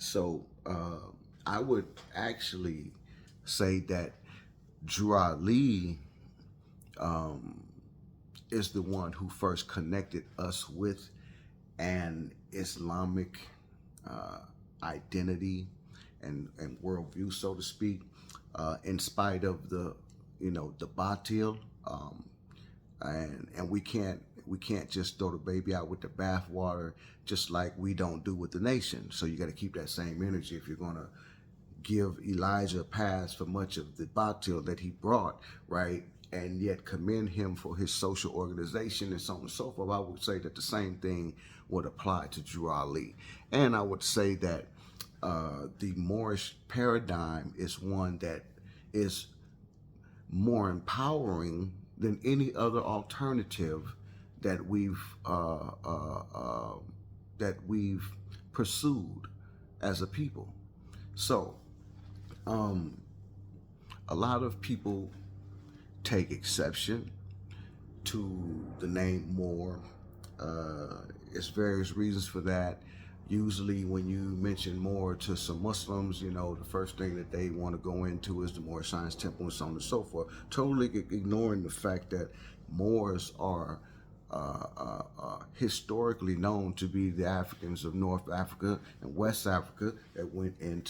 So I would actually say that Drew Ali is the one who first connected us with an Islamic uh, identity and worldview, so to speak, in spite of the batil, and we can't just throw the baby out with the bathwater, just like we don't do with the nation. So you got to keep that same energy if you're gonna give Elijah a pass for much of the batil that he brought, right? And yet commend him for his social organization and so on and so forth. I would say that the same thing would apply to Drew Ali. And I would say that the Moorish paradigm is one that is more empowering than any other alternative that we've pursued as a people. So, a lot of people take exception to the name Moor. It's various reasons for that. Usually, when you mention Moor to some Muslims, the first thing that they want to go into is the Moorish Science Temple and so on and so forth, totally ignoring the fact that Moors are historically known to be the Africans of North Africa and West Africa that went in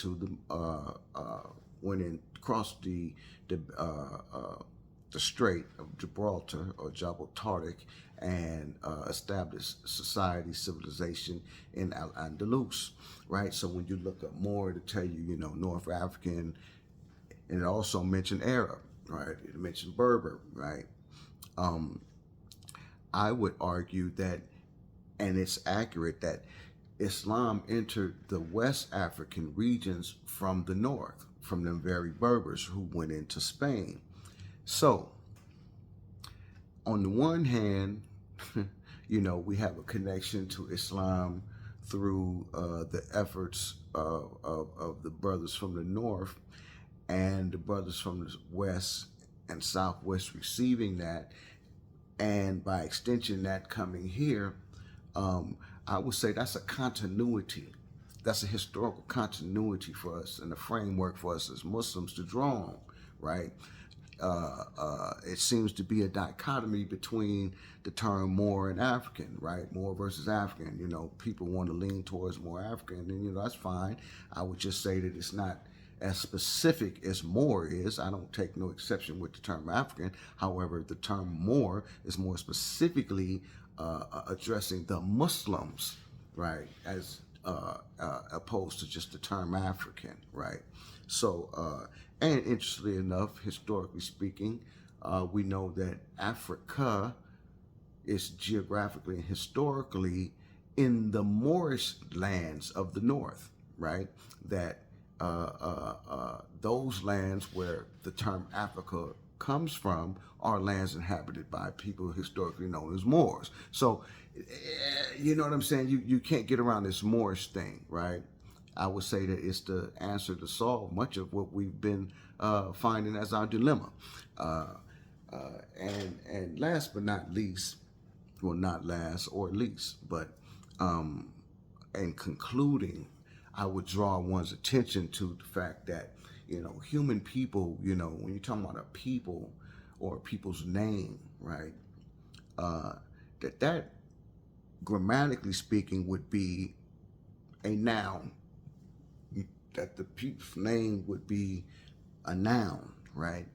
across the Strait of Gibraltar or Jabal Tarek and established society, civilization in Al Andalus, right? So when you look up more to tell you, North African, and it also mentioned Arab, right? It mentioned Berber, right? I would argue that, and it's accurate, that Islam entered the West African regions from the north, from them very Berbers who went into Spain. So, on the one hand, we have a connection to Islam through the efforts of the brothers from the north and the brothers from the west and southwest receiving that, and by extension, that coming here. I would say that's a continuity. That's a historical continuity for us and a framework for us as Muslims to draw on, right? It seems to be a dichotomy between the term Moor and African, right? Moor versus African. People want to lean towards more African, and that's fine. I would just say that it's not as specific as Moor is. I don't take no exception with the term African. However, the term Moor is more specifically addressing the Muslims, right, as opposed to just the term African, right? So, and interestingly enough, historically speaking, we know that Africa is geographically and historically in the Moorish lands of the north, right? That those lands where the term Africa comes from are lands inhabited by people historically known as Moors. So, you know what I'm saying? You can't get around this Moorish thing, right? I would say that it's the answer to solve much of what we've been finding as our dilemma. And last but not least, well, not last or least, but in concluding, I would draw one's attention to the fact that, human people, when you're talking about a people or a people's name, right, that grammatically speaking would be a noun, that the people's name would be a noun, right?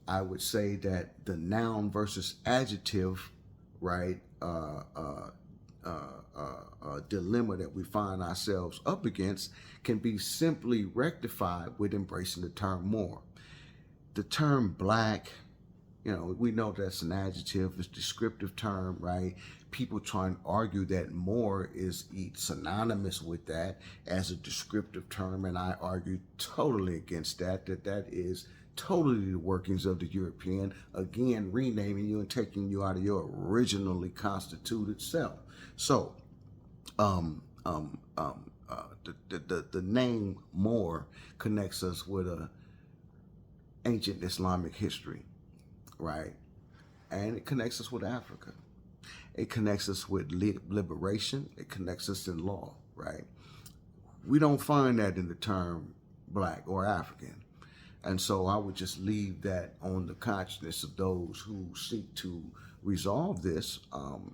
I would say that the noun versus adjective, right, dilemma that we find ourselves up against can be simply rectified with embracing the term Moor. The term black, we know that's an adjective, it's a descriptive term, right? People try and argue that Moor is synonymous with that as a descriptive term, and I argue totally against that is totally the workings of the European, again, renaming you and taking you out of your originally constituted self. So, the name Moor connects us with a ancient Islamic history, right? And it connects us with Africa. It connects us with liberation. It connects us in law, right? We don't find that in the term black or African. And so I would just leave that on the consciousness of those who seek to resolve this,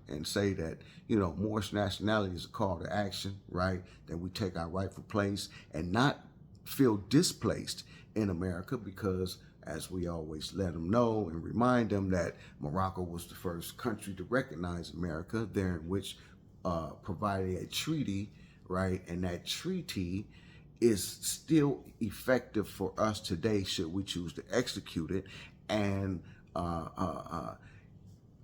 and say that, Moorish nationality is a call to action, right? That we take our rightful place and not feel displaced in America, because as we always let them know and remind them that Morocco was the first country to recognize America, there in which provided a treaty, right? And that treaty is still effective for us today should we choose to execute it, and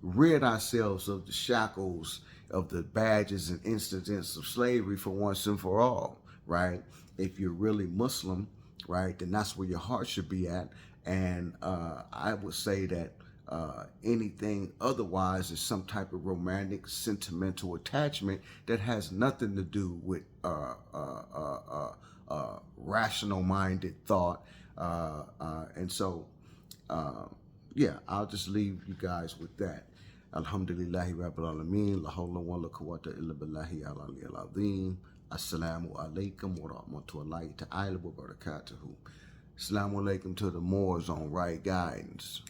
rid ourselves of the shackles of the badges and incidents of slavery for once and for all, right? If you're really Muslim, right, then that's where your heart should be at. And I would say that anything otherwise is some type of romantic, sentimental attachment that has nothing to do with rational-minded thought. And so, yeah, I'll just leave you guys with that. Alhamdulillahi Rabbil Alameen, la hawla wa la quwwata illa billahi al-aliyyil azim. Assalamu alaikum wa rahmatullahi ta'ala wa barakatuhu. Assalamu alaikum to the Moors on right guidance.